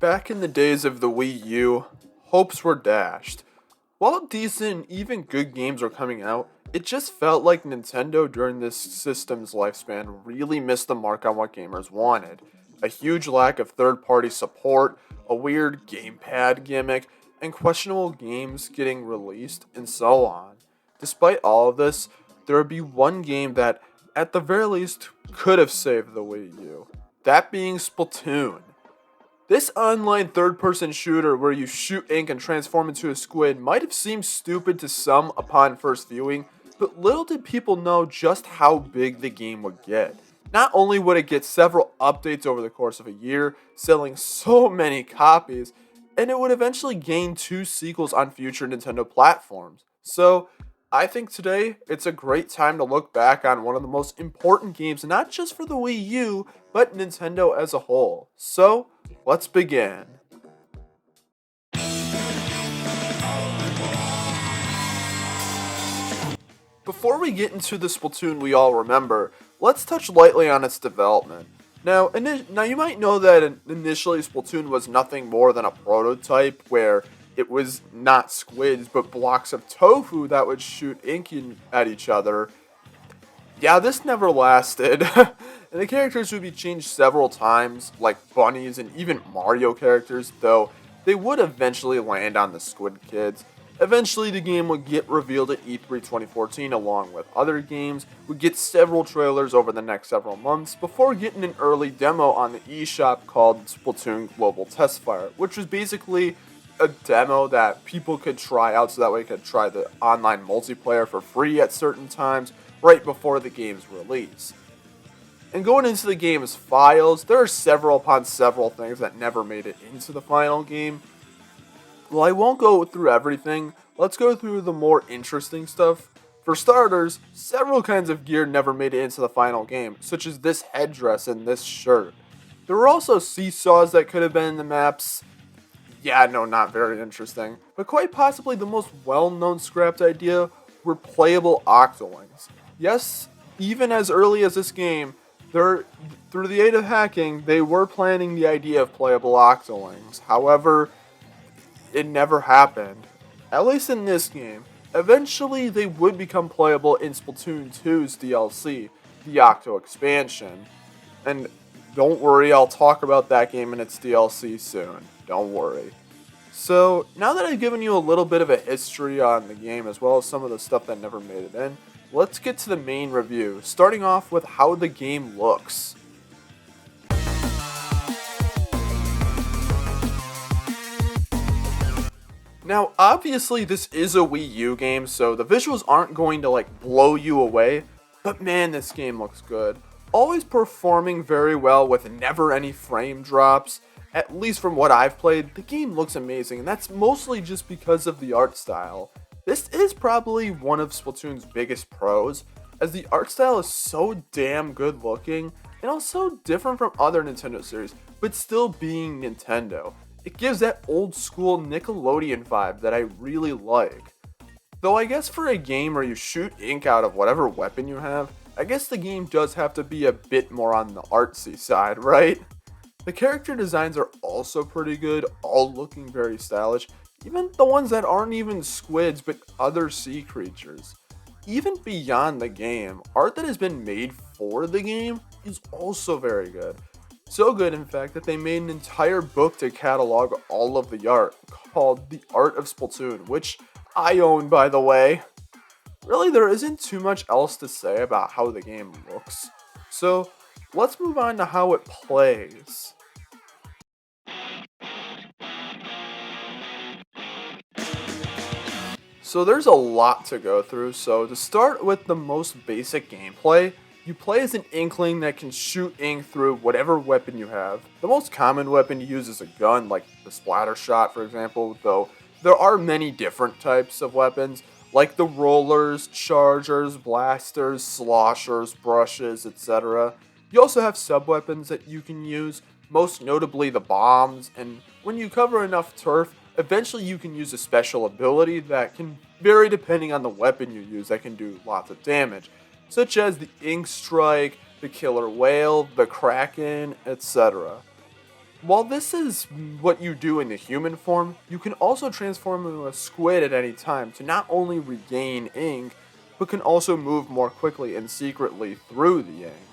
Back in the days of the Wii U, hopes were dashed. While decent, even good games were coming out, it just felt like Nintendo during this system's lifespan really missed the mark on what gamers wanted. A huge lack of third party support, a weird gamepad gimmick, and questionable games getting released, and so on. Despite all of this, there would be one game that, at the very least, could have saved the Wii U. That being Splatoon. This online third person shooter where you shoot ink and transform into a squid might have seemed stupid to some upon first viewing, but little did people know just how big the game would get. Not only would it get several updates over the course of a year, selling so many copies, and it would eventually gain two sequels on future Nintendo platforms. So, I think today it's a great time to look back on one of the most important games, not just for the Wii U, but Nintendo as a whole. So, let's begin. Before we get into the Splatoon we all remember, let's touch lightly on its development. Now you might know that initially Splatoon was nothing more than a prototype where it was not squids but blocks of tofu that would shoot ink at each other. Yeah, this never lasted, and the characters would be changed several times, like bunnies and even Mario characters, though they would eventually land on the Squid Kids. Eventually, the game would get revealed at E3 2014 along with other games, would get several trailers over the next several months, before getting an early demo on the eShop called Splatoon Global Testfire, which was basically a demo that people could try out so that way they could try the online multiplayer for free at certain times, right before the game's release. And going into the game's files, there are several upon several things that never made it into the final game. Well, I won't go through everything, let's go through the more interesting stuff. For starters, several kinds of gear never made it into the final game, such as this headdress and this shirt. There were also seesaws that could have been in the maps. Yeah, no, not very interesting. But quite possibly the most well-known scrapped idea were playable Octolings. Yes, even as early as this game, through the aid of hacking, they were planning the idea of playable Octolings. However, it never happened. At least in this game. Eventually, they would become playable in Splatoon 2's DLC, the Octo expansion. And don't worry, I'll talk about that game and its DLC soon. Don't worry. So, now that I've given you a little bit of a history on the game as well as some of the stuff that never made it in, let's get to the main review, starting off with how the game looks. Now, obviously this is a Wii U game, so the visuals aren't going to blow you away, but man, this game looks good. Always performing very well with never any frame drops. At least from what I've played, the game looks amazing, and that's mostly just because of the art style. This is probably one of Splatoon's biggest pros, as the art style is so damn good looking, and also different from other Nintendo series, but still being Nintendo. It gives that old school Nickelodeon vibe that I really like. Though I guess for a game where you shoot ink out of whatever weapon you have, I guess the game does have to be a bit more on the artsy side, right? The character designs are also pretty good, all looking very stylish, even the ones that aren't even squids but other sea creatures. Even beyond the game, art that has been made for the game is also very good. So good, in fact, that they made an entire book to catalog all of the art, called The Art of Splatoon, which I own, by the way. Really, there isn't too much else to say about how the game looks. So, let's move on to how it plays. So there's a lot to go through, so to start with the most basic gameplay, you play as an Inkling that can shoot ink through whatever weapon you have. The most common weapon to use is a gun, like the splatter shot for example, though there are many different types of weapons, like the rollers, chargers, blasters, sloshers, brushes, etc. You also have sub-weapons that you can use, most notably the bombs, and when you cover enough turf, eventually you can use a special ability that can vary depending on the weapon you use that can do lots of damage, such as the Ink Strike, the Killer Whale, the Kraken, etc. While this is what you do in the human form, you can also transform into a squid at any time to not only regain ink, but can also move more quickly and secretly through the ink.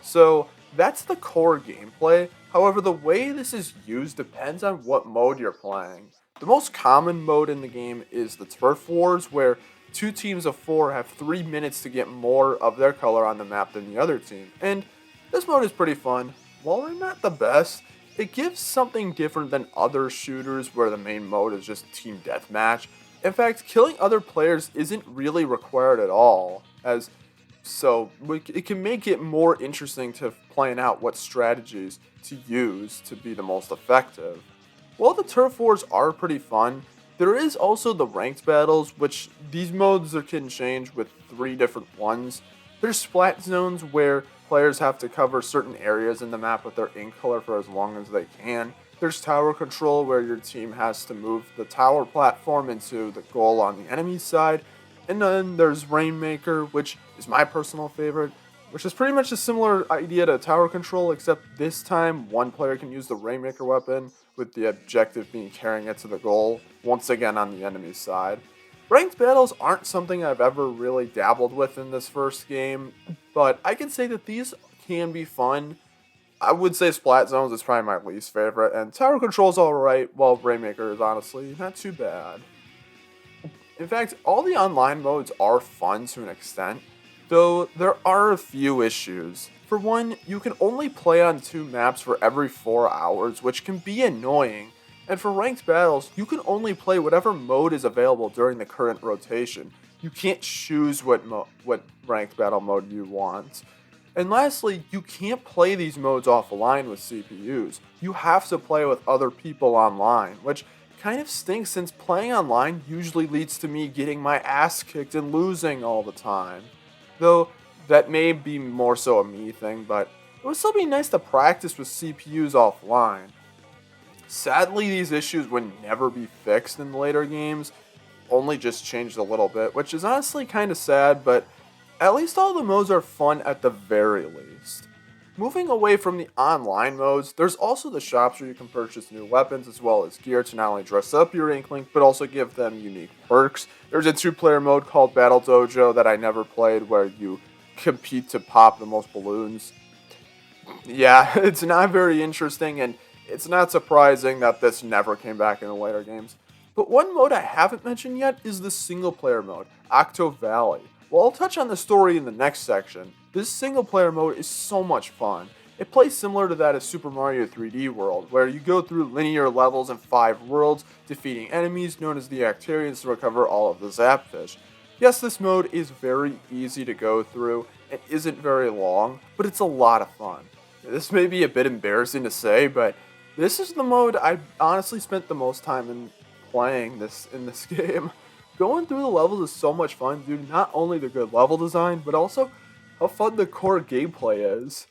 So that's the core gameplay. However, the way this is used depends on what mode you're playing. The most common mode in the game is the Turf Wars, where two teams of four have 3 minutes to get more of their color on the map than the other team. And this mode is pretty fun. While they're not the best, it gives something different than other shooters where the main mode is just team deathmatch. In fact, killing other players isn't really required at all, it can make it more interesting to plan out what strategies to use to be the most effective. While the turf wars are pretty fun, there is also the ranked battles, which these modes can change with three different ones. There's splat zones where players have to cover certain areas in the map with their ink color for as long as they can. There's tower control where your team has to move the tower platform into the goal on the enemy side. And then there's Rainmaker, which is my personal favorite, which is pretty much a similar idea to tower control, except this time one player can use the Rainmaker weapon, with the objective being carrying it to the goal, once again on the enemy side. Ranked battles aren't something I've ever really dabbled with in this first game, but I can say that these can be fun. I would say Splat Zones is probably my least favorite, and Tower Control's alright, while Rainmaker is honestly not too bad. In fact, all the online modes are fun to an extent, though there are a few issues. For one, you can only play on 2 maps for every 4 hours, which can be annoying. And for ranked battles, you can only play whatever mode is available during the current rotation. You can't choose what ranked battle mode you want. And lastly, you can't play these modes offline with CPUs. You have to play with other people online, which kind of stinks since playing online usually leads to me getting my ass kicked and losing all the time. Though, that may be more so a me thing, but it would still be nice to practice with CPUs offline. Sadly, these issues would never be fixed in later games, only just changed a little bit, which is honestly kind of sad, but at least all the modes are fun at the very least. Moving away from the online modes, there's also the shops where you can purchase new weapons as well as gear to not only dress up your Inkling, but also give them unique perks. There's a 2-player mode called Battle Dojo that I never played where you compete to pop the most balloons. Yeah, it's not very interesting, and it's not surprising that this never came back in the later games. But one mode I haven't mentioned yet is the single player mode, Octo Valley. Well, I'll touch on the story in the next section. This single player mode is so much fun. It plays similar to that of Super Mario 3D World, where you go through linear levels in 5 worlds, defeating enemies known as the Actarians to recover all of the Zapfish. Yes, this mode is very easy to go through and isn't very long, but it's a lot of fun. This may be a bit embarrassing to say, but this is the mode I honestly spent the most time in playing in this game. Going through the levels is so much fun due to not only the good level design, but also how fun the core gameplay is.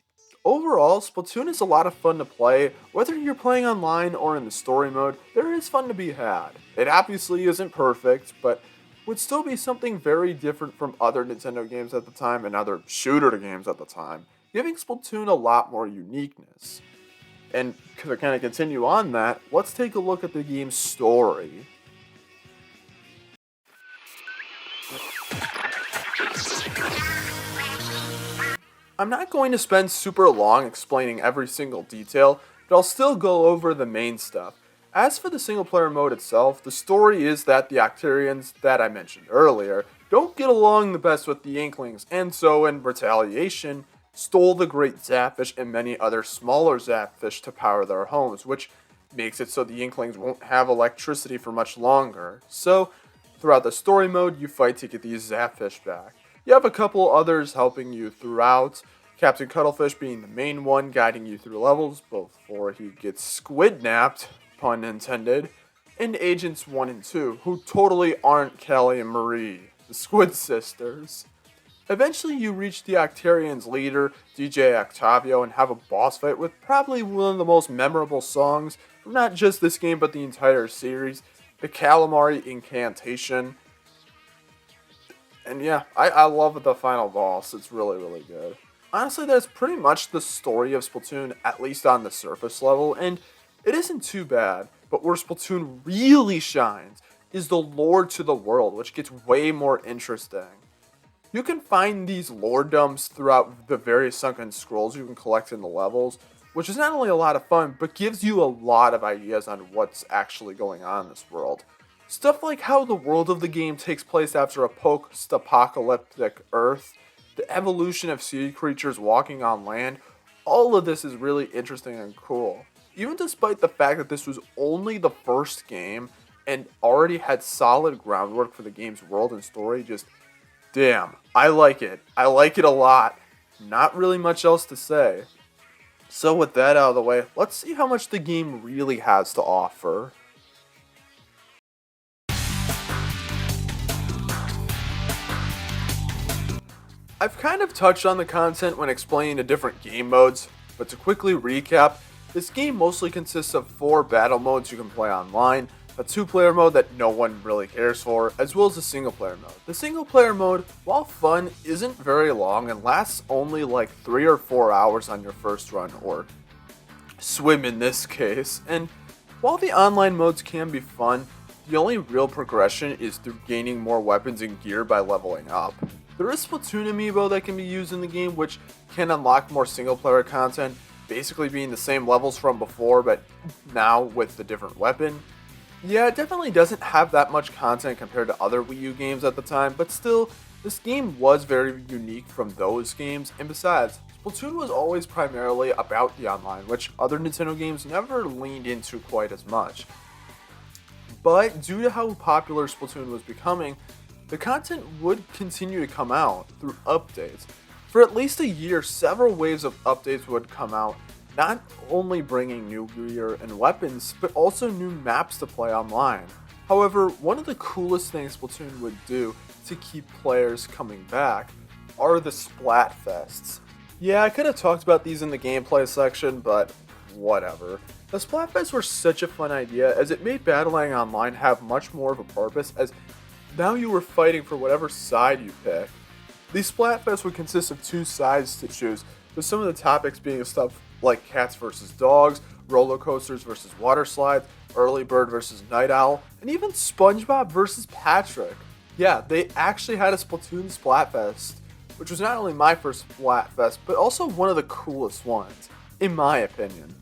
Overall, Splatoon is a lot of fun to play. Whether you're playing online or in the story mode, there is fun to be had. It obviously isn't perfect, but would still be something very different from other Nintendo games at the time and other shooter games at the time, giving Splatoon a lot more uniqueness. And to kind of continue on that, let's take a look at the game's story. I'm not going to spend super long explaining every single detail, but I'll still go over the main stuff. As for the single player mode itself, the story is that the Octarians that I mentioned earlier don't get along the best with the Inklings, and so in retaliation, stole the Great Zapfish and many other smaller Zapfish to power their homes, which makes it so the Inklings won't have electricity for much longer. So, throughout the story mode, you fight to get these Zapfish back. You have a couple others helping you throughout, Captain Cuttlefish being the main one guiding you through levels before he gets squid-napped, pun intended, and Agents 1 and 2, who totally aren't Callie and Marie, the Squid Sisters. Eventually you reach the Octarians' leader, DJ Octavio, and have a boss fight with probably one of the most memorable songs from not just this game but the entire series, the Calamari Incantation. And yeah, I love the final boss, it's really, really good. Honestly, that's pretty much the story of Splatoon, at least on the surface level, and It isn't too bad, but where Splatoon really shines is the lore to the world, which gets way more interesting. You can find these lore dumps throughout the various sunken scrolls you can collect in the levels, which is not only a lot of fun, but gives you a lot of ideas on what's actually going on in this world. Stuff like how the world of the game takes place after a post-apocalyptic Earth, the evolution of sea creatures walking on land, all of this is really interesting and cool. Even despite the fact that this was only the first game and already had solid groundwork for the game's world and story, just damn, I like it. I like it a lot. Not really much else to say. So with that out of the way, let's see how much the game really has to offer. I've kind of touched on the content when explaining the different game modes, but to quickly recap, this game mostly consists of 4 battle modes you can play online, a 2-player mode that no one really cares for, as well as a single-player mode. The single-player mode, while fun, isn't very long and lasts only like 3 or 4 hours on your first run, or swim in this case, and while the online modes can be fun, the only real progression is through gaining more weapons and gear by leveling up. There is Splatoon amiibo that can be used in the game, which can unlock more single-player content, basically being the same levels from before, but now with a different weapon. Yeah, it definitely doesn't have that much content compared to other Wii U games at the time, but still, this game was very unique from those games, and besides, Splatoon was always primarily about the online, which other Nintendo games never leaned into quite as much. But due to how popular Splatoon was becoming, the content would continue to come out through updates. For at least a year, several waves of updates would come out, not only bringing new gear and weapons, but also new maps to play online. However, one of the coolest things Splatoon would do to keep players coming back are the Splatfests. Yeah, I could have talked about these in the gameplay section, but whatever. The Splatfests were such a fun idea as it made battling online have much more of a purpose, as now you were fighting for whatever side you pick. These Splatfests would consist of 2 sides to choose, with some of the topics being stuff like cats versus dogs, roller coasters versus water slides, early bird versus night owl, and even SpongeBob versus Patrick. Yeah, they actually had a Splatoon Splatfest, which was not only my first Splatfest, but also one of the coolest ones, in my opinion.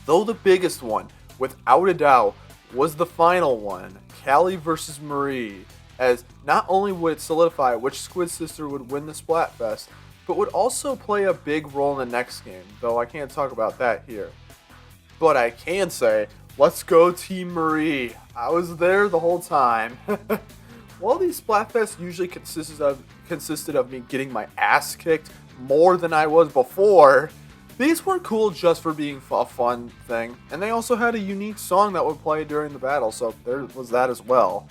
Though the biggest one, without a doubt, was the final one, Callie versus Marie, as not only would it solidify which Squid Sister would win the Splatfest, but would also play a big role in the next game, though I can't talk about that here. But I can say, let's go Team Marie. I was there the whole time. While these Splatfests usually consisted of me getting my ass kicked more than I was before, these were cool just for being a fun thing, and they also had a unique song that would play during the battle, so there was that as well.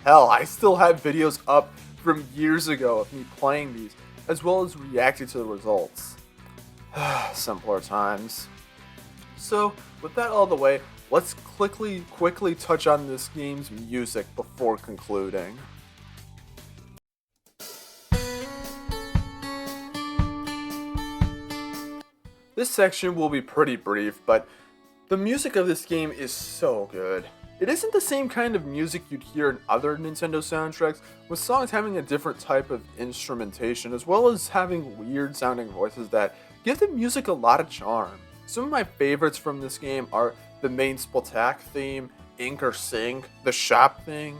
Hell, I still have videos up from years ago of me playing these, as well as reacting to the results. Simpler times. So, with that all the way, let's quickly touch on this game's music before concluding. This section will be pretty brief, but the music of this game is so good. It isn't the same kind of music you'd hear in other Nintendo soundtracks, with songs having a different type of instrumentation, as well as having weird sounding voices that give the music a lot of charm. Some of my favorites from this game are the main Splatak theme, Ink or Sink, the shop theme,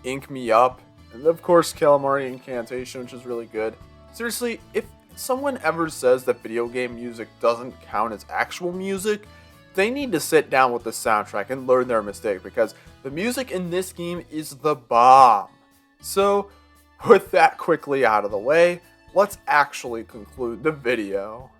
Ink Me Up, and of course Calamari Incantation, which is really good. Seriously, if someone ever says that video game music doesn't count as actual music, they need to sit down with the soundtrack and learn their mistake, because the music in this game is the bomb. So, with that quickly out of the way, let's actually conclude the video.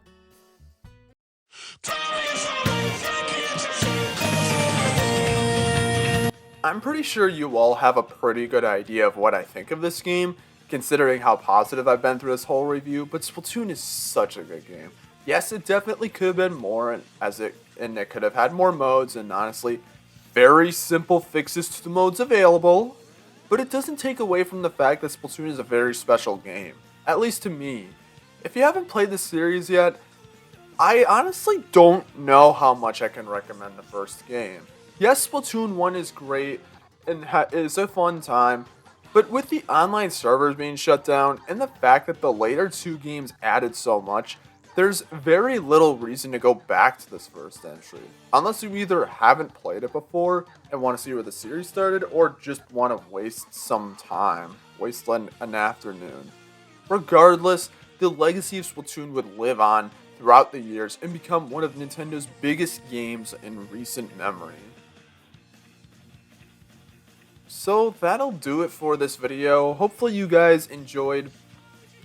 I'm pretty sure you all have a pretty good idea of what I think of this game, considering how positive I've been through this whole review, but Splatoon is such a good game. Yes, it definitely could have been more, and it could have had more modes, and honestly, very simple fixes to the modes available, but it doesn't take away from the fact that Splatoon is a very special game, at least to me. If you haven't played this series yet, I honestly don't know how much I can recommend the first game. Yes, Splatoon 1 is great and is a fun time, but with the online servers being shut down and the fact that the later two games added so much, there's very little reason to go back to this first entry. Unless you either haven't played it before and want to see where the series started, or just want to waste some time, waste an afternoon. Regardless, the legacy of Splatoon would live on throughout the years and become one of Nintendo's biggest games in recent memory. So that'll do it for this video. Hopefully you guys enjoyed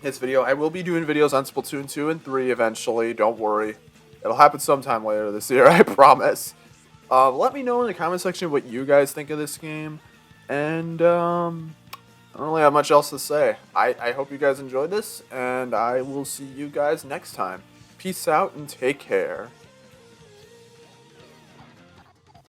this video. I will be doing videos on Splatoon 2 and 3 eventually, don't worry. It'll happen sometime later this year, I promise. Let me know in the comment section what you guys think of this game. And I don't really have much else to say. I hope you guys enjoyed this, and I will see you guys next time. Peace out and take care.